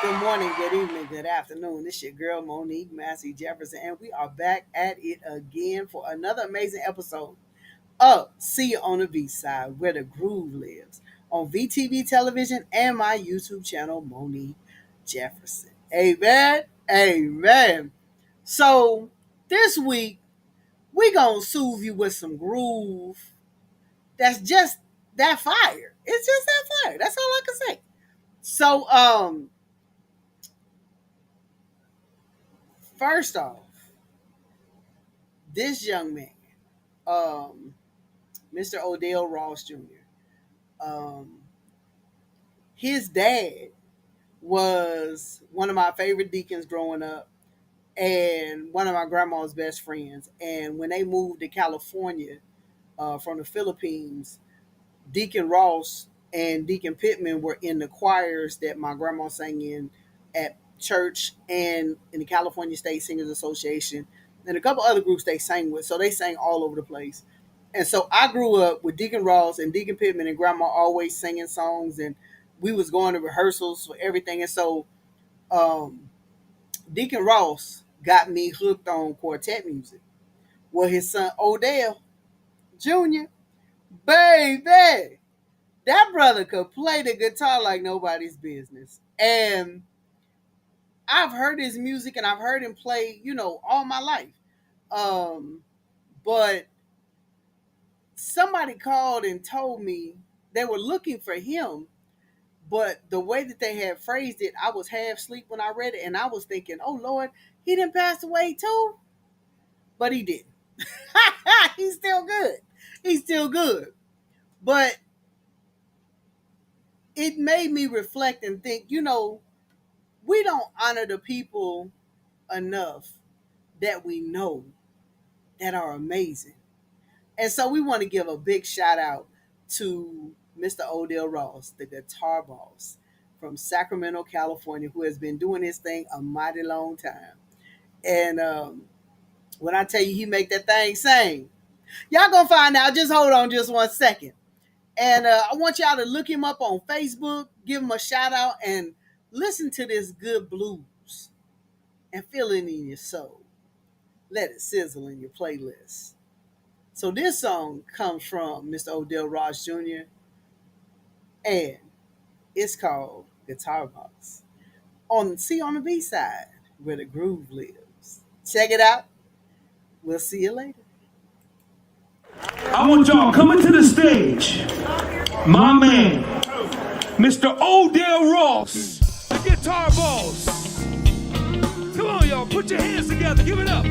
Good morning, good evening, good afternoon. This your girl Monique Massey Jefferson, and we are back at it again for another amazing episode of See You on the V Side, where the groove lives, on VTV television and my YouTube channel, Monique Jefferson. Amen. Amen. So this week we gonna soothe you with some groove that's just that fire. It's just that fire. That's all I can say. So first off, this young man, um, Mr. Odell Ross Jr., um, his dad was one of my favorite deacons growing up and one of my grandma's best friends. And when they moved to California from the Philippines, Deacon Ross and Deacon Pittman were in the choirs that my grandma sang in at church and in the California State Singers Association and a couple other groups they sang with. So they sang all over the place. And so I grew up with Deacon Ross and Deacon Pittman and grandma always singing songs, and we was going to rehearsals for everything. And so um, Deacon Ross got me hooked on quartet music. Well, his son Odell Jr., baby, that brother could play the guitar like nobody's business. And I've heard his music and I've heard him play, all my life. Um, but somebody called and told me they were looking for him, but the way that they had phrased it, I was half asleep when I read it, and I was thinking, oh Lord, he didn't pass away too? But he didn't. He's still good. He's still good. But it made me reflect and think, we don't honor the people enough that we know that are amazing. And so we want to give a big shout out to Mr. Odell Ross, the guitar boss from Sacramento, California, who has been doing his thing a mighty long time. And when I tell you he make that thing sing, y'all gonna find out. Just hold on just 1 second. And I want y'all to look him up on Facebook, give him a shout out, and listen to this good blues and feel it in your soul. Let it sizzle in your playlist. So this song comes from Mr. Odell Ross Jr. and it's called Guitar Box. On the B side, where the groove lives. Check it out. We'll see you later. I want y'all coming to the stage. My man, Mr. Odell Ross, the guitar boss. Come on, y'all, put your hands together. Give it up.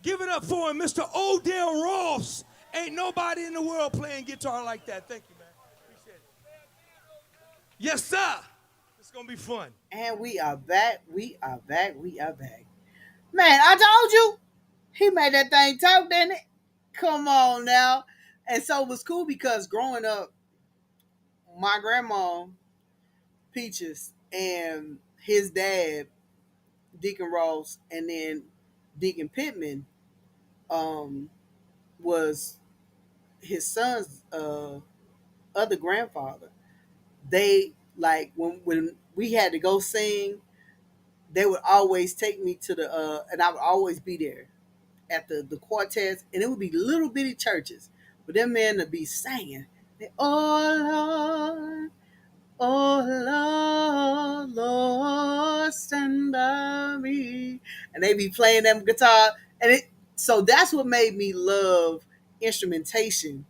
Give it up for him, Mr. Odell Ross. Ain't nobody in the world playing guitar like that. Thank you, man. Appreciate it. Yes, sir. It's going to be fun. And we are back. We are back. We are back. Man, I told you. He made that thing talk, didn't it? Come on now. And so it was cool because growing up, my grandma, Peaches, and his dad, Deacon Ross, and then Deacon Pittman, was his son's other grandfather. They like when we had to go sing, they would always take me to the and I would always be there at the quartets, and it would be little bitty churches, but them men would be singing, oh Lord, oh Lord, Lord, stand by me, and they be playing them guitar, and it. So that's what made me love instrumentation,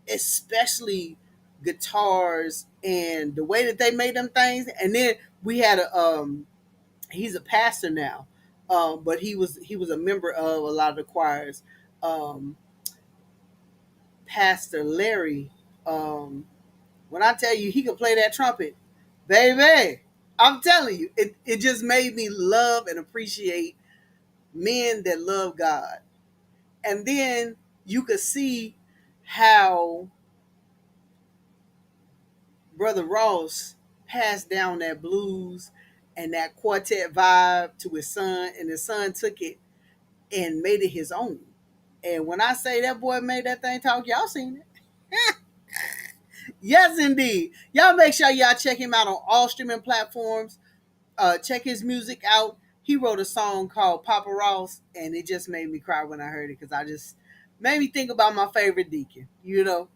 especially guitars and the way that they made them things. And then we had he's a pastor now, but he was a member of a lot of the choirs. Um, Pastor Larry, when I tell you he could play that trumpet, baby, I'm telling you, it just made me love and appreciate men that love God. And then you could see how Brother Ross passed down that blues and that quartet vibe to his son, and his son took it and made it his own. And when I say that boy made that thing talk, y'all seen it. Yes, indeed. Y'all make sure y'all check him out on all streaming platforms. Check his music out. He wrote a song called Papa Ross, and it just made me cry when I heard it because I just made me think about my favorite deacon, you know.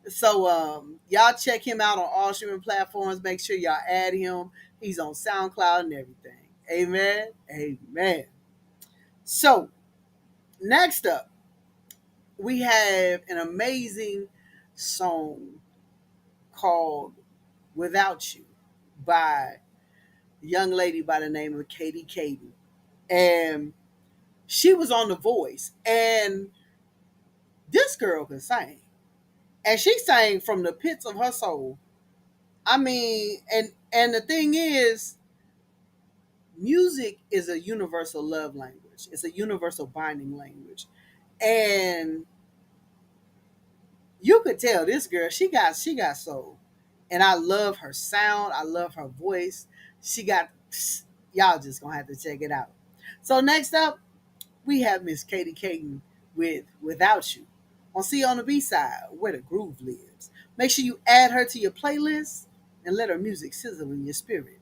So y'all check him out on all streaming platforms. Make sure y'all add him. He's on SoundCloud and everything. Amen. Amen. So next up, we have an amazing song called Without You by a young lady by the name of Katie Kadan. And she was on The Voice. And this girl can sing. And she sang from the pits of her soul. I mean, and the thing is, music is a universal love language. It's a universal binding language. And you could tell this girl, she got soul. And I love her sound. I love her voice. Y'all just gonna have to check it out. So next up, we have Miss Katie Kadan with Without You on C on the B side, where the groove lives. Make sure you add her to your playlist and let her music sizzle in your spirit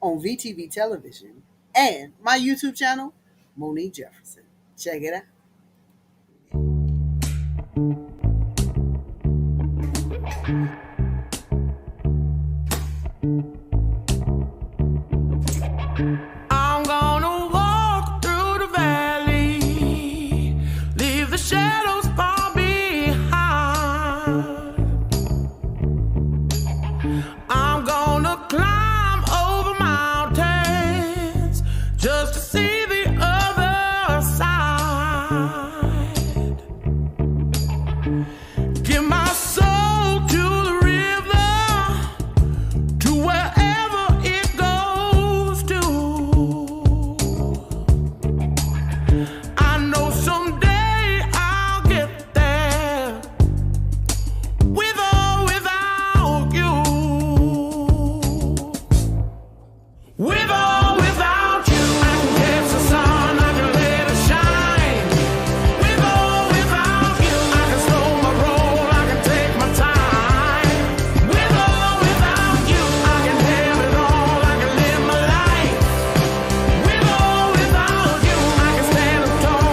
on VTV television and my YouTube channel, Monique Jefferson. Check it out. I'm gonna walk through the valley, leave the shadows far behind. I'm gonna climb over mountains just to see the other side. Give my soul to the river, to wherever it goes to. I know someday I'll get there, with or without you. With or without you, I can catch the sun, I can let it shine. With or without you, I can slow my roll, I can take my time. With or without you, I can have it all, I can live my life. With or without you, I can stand up tall,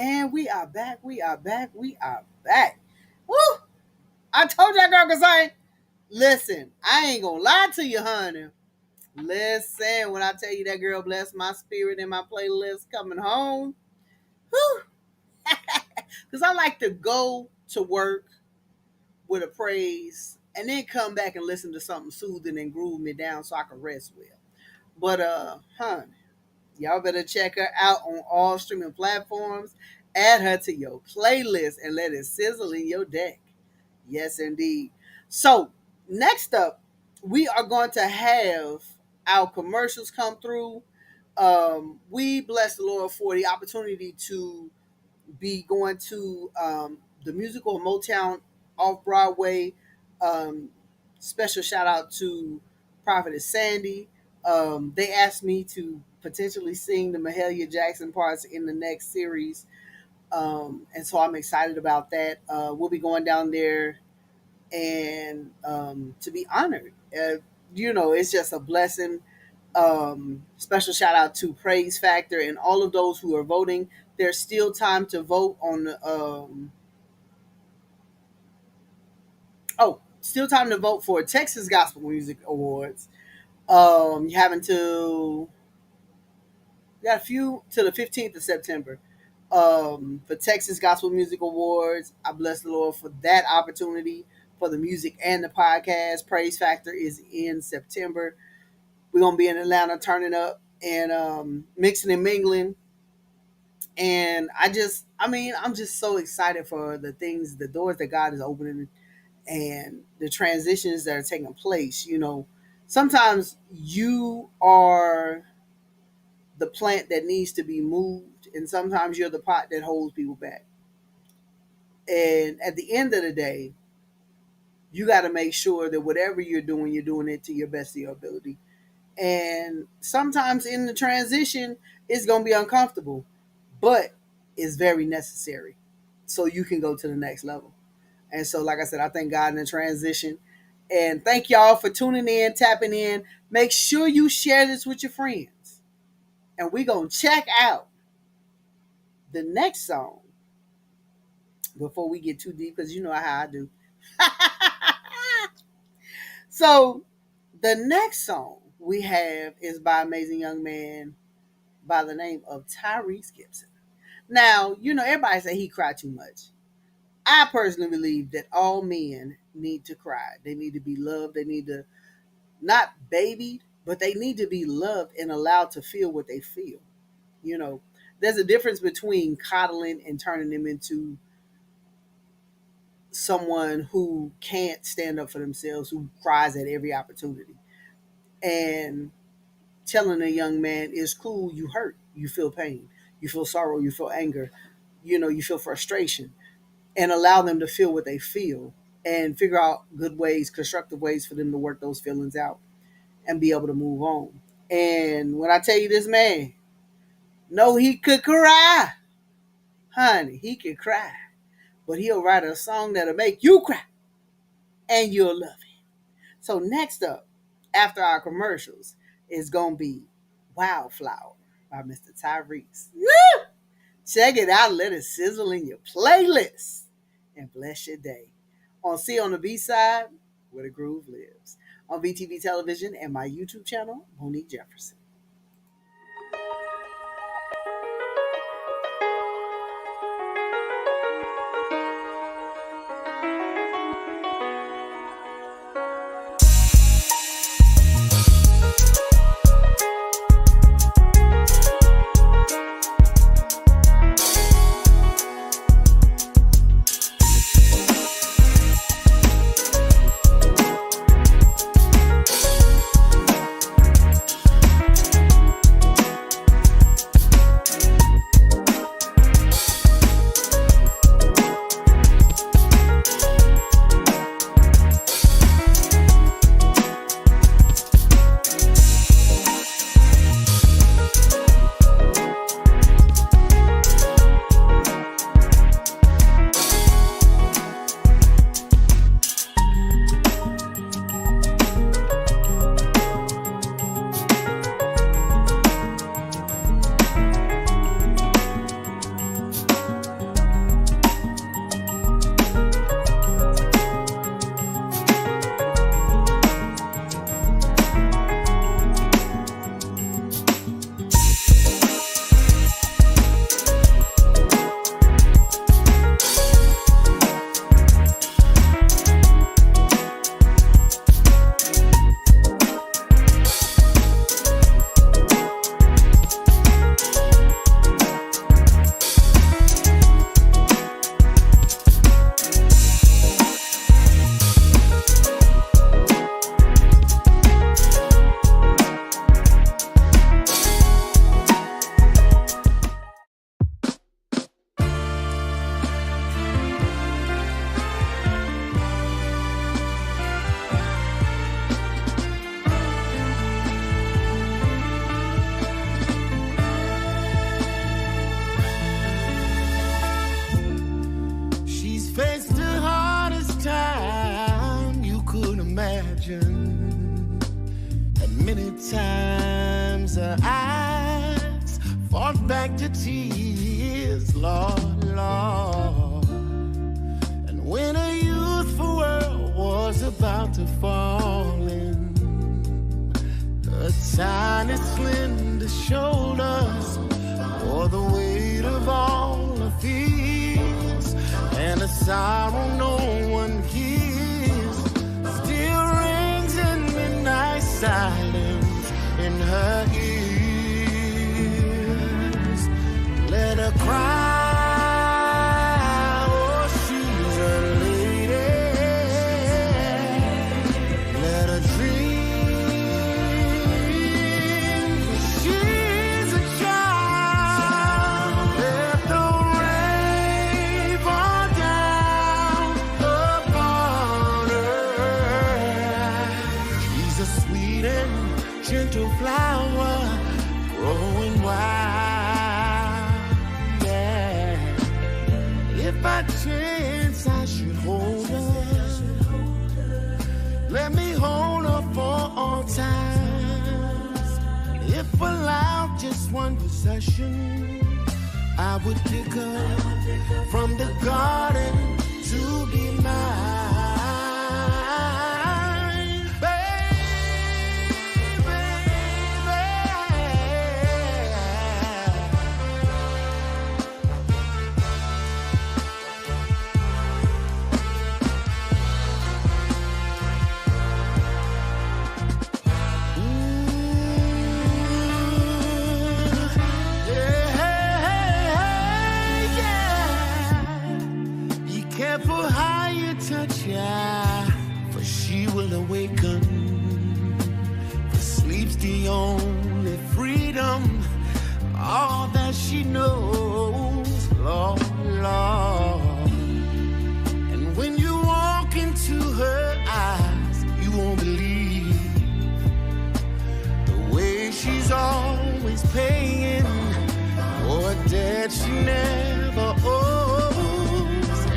And we are back. We are back. We are back. Woo! I told y'all girl could sing. Listen, I ain't gonna lie to you, honey. Listen, when I tell you that girl blessed my spirit in my playlist coming home, whew, because I like to go to work with a praise and then come back and listen to something soothing and groove me down so I can rest well. But honey, y'all better check her out on all streaming platforms. Add her to your playlist and let it sizzle in your deck. Yes, indeed. So, next up, we are going to have our commercials come through. We bless the Lord for the opportunity to be going to the musical Motown off Broadway. Um, Special shout out to Prophetess Sandy. They asked me to potentially sing the Mahalia Jackson parts in the next series. And so I'm excited about that. We'll be going down there and to be honored. It's just a blessing. Special shout out to Praise Factor and all of those who are voting. There's still time to vote on the still time to vote for Texas Gospel Music Awards. You have until you got a few till the 15th of September. For Texas Gospel Music Awards, I bless the Lord for that opportunity for the music and the podcast. Praise Factor is in September. We're gonna be in Atlanta turning up and mixing and mingling. And I'm just so excited for the things, the doors that God is opening and the transitions that are taking place. Sometimes you are the plant that needs to be moved, and sometimes you're the pot that holds people back. And at the end of the day, you got to make sure that whatever you're doing it to your best of your ability. And sometimes in the transition, it's going to be uncomfortable, but it's very necessary so you can go to the next level. And so, like I said, I thank God in the transition. And thank y'all for tuning in, tapping in. Make sure you share this with your friends. And we're going to check out the next song before we get too deep, because you know how I do. So, the next song we have is by an amazing young man by the name of Tyrese Gibson. Now, everybody say he cried too much. I personally believe that all men need to cry. They need to be loved. They need to not babied, but they need to be loved and allowed to feel what they feel. There's a difference between coddling and turning them into someone who can't stand up for themselves, who cries at every opportunity. And telling a young man, it's cool, you hurt, you feel pain, you feel sorrow, you feel anger, you feel frustration, and allow them to feel what they feel and figure out good ways, constructive ways for them to work those feelings out and be able to move on. And when I tell you this man, no, he could cry. Honey, he can cry. But he'll write a song that'll make you cry. And you'll love it. So next up, after our commercials, is going to be Wildflower by Mr. Tyrese. Woo! Check it out. Let it sizzle in your playlist. And bless your day. On C on the B side, where the groove lives. On VTV Television and my YouTube channel, Monique Jefferson. Many times her eyes fought back to tears, Lord, Lord. And when a youthful world was about to fall in, her tiny, slender shoulders bore the weight of all her fears, and a sorrow no one hears still rings in midnight silence in her ears. Let her cry, oh, she's a lady. Let her dream, she's a child. Let the rain fall down upon her. She's a sweet and gentle flower growing wild. Yeah. If by chance I should hold her, let me hold her for all times. If allowed just one possession, I would pick her from the garden to be mine. Baby, be careful how you touch her, for she will awaken. For sleep's the only freedom, all that she knows, Lord, Lord. And when you walk into her eyes, you won't believe the way she's always paying for a debt she never owes.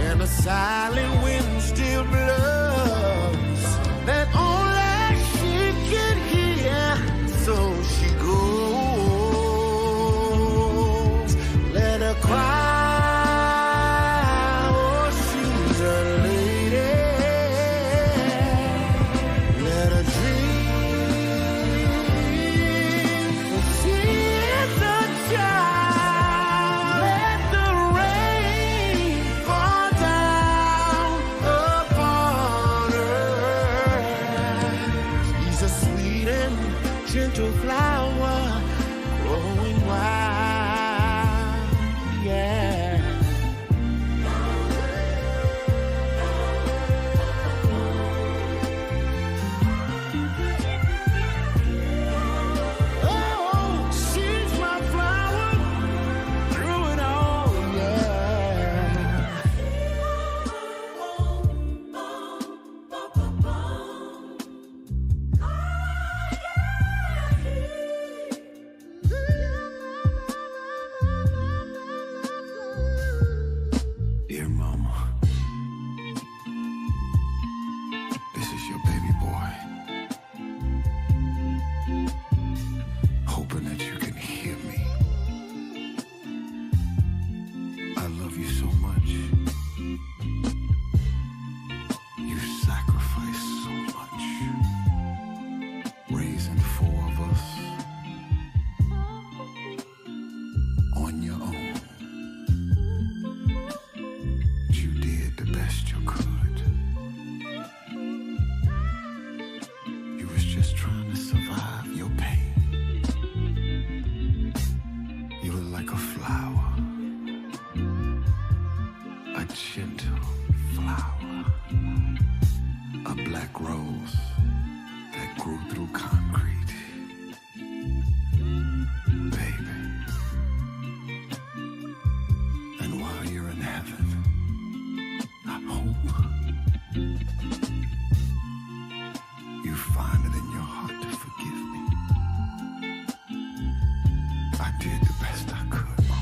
And a silent wind still blows that only she can hear. So she goes. Let her cry, oh, she's a lady. Let her dream, for she is a child. Let the rain fall down upon her. She's a sweet and gentle flower growing wild. Yeah. Oh, she's my flower through it all, yeah. Dear Mama, this is your baby boy. Hoping that you can hear me. I love you so much. You sacrificed so much. Raising 4 of us on your own. You did the best you could. You was just trying to survive your pain. You were like a flower, a gentle flower, a black rose that grew through concrete. Baby. And while you're in heaven, I hope you find it in your heart to forgive me. I did the best I could, Mama.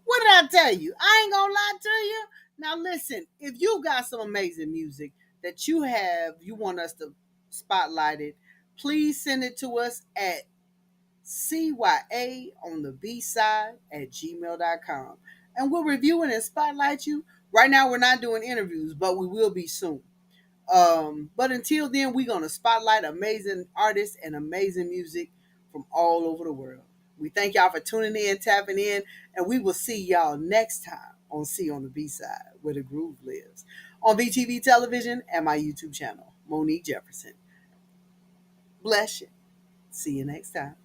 What did I tell you? I ain't gonna lie to you. Now listen, if you got some amazing music that you want us to spotlight it, please send it to us at CYA on the B side at gmail.com. And we'll review it and spotlight you. Right now, we're not doing interviews, but we will be soon. But until then, we're going to spotlight amazing artists and amazing music from all over the world. We thank y'all for tuning in, tapping in, and we will see y'all next time on C on the B side, where the groove lives, on BTV television and my YouTube channel, Monique Jefferson. Bless you. See you next time.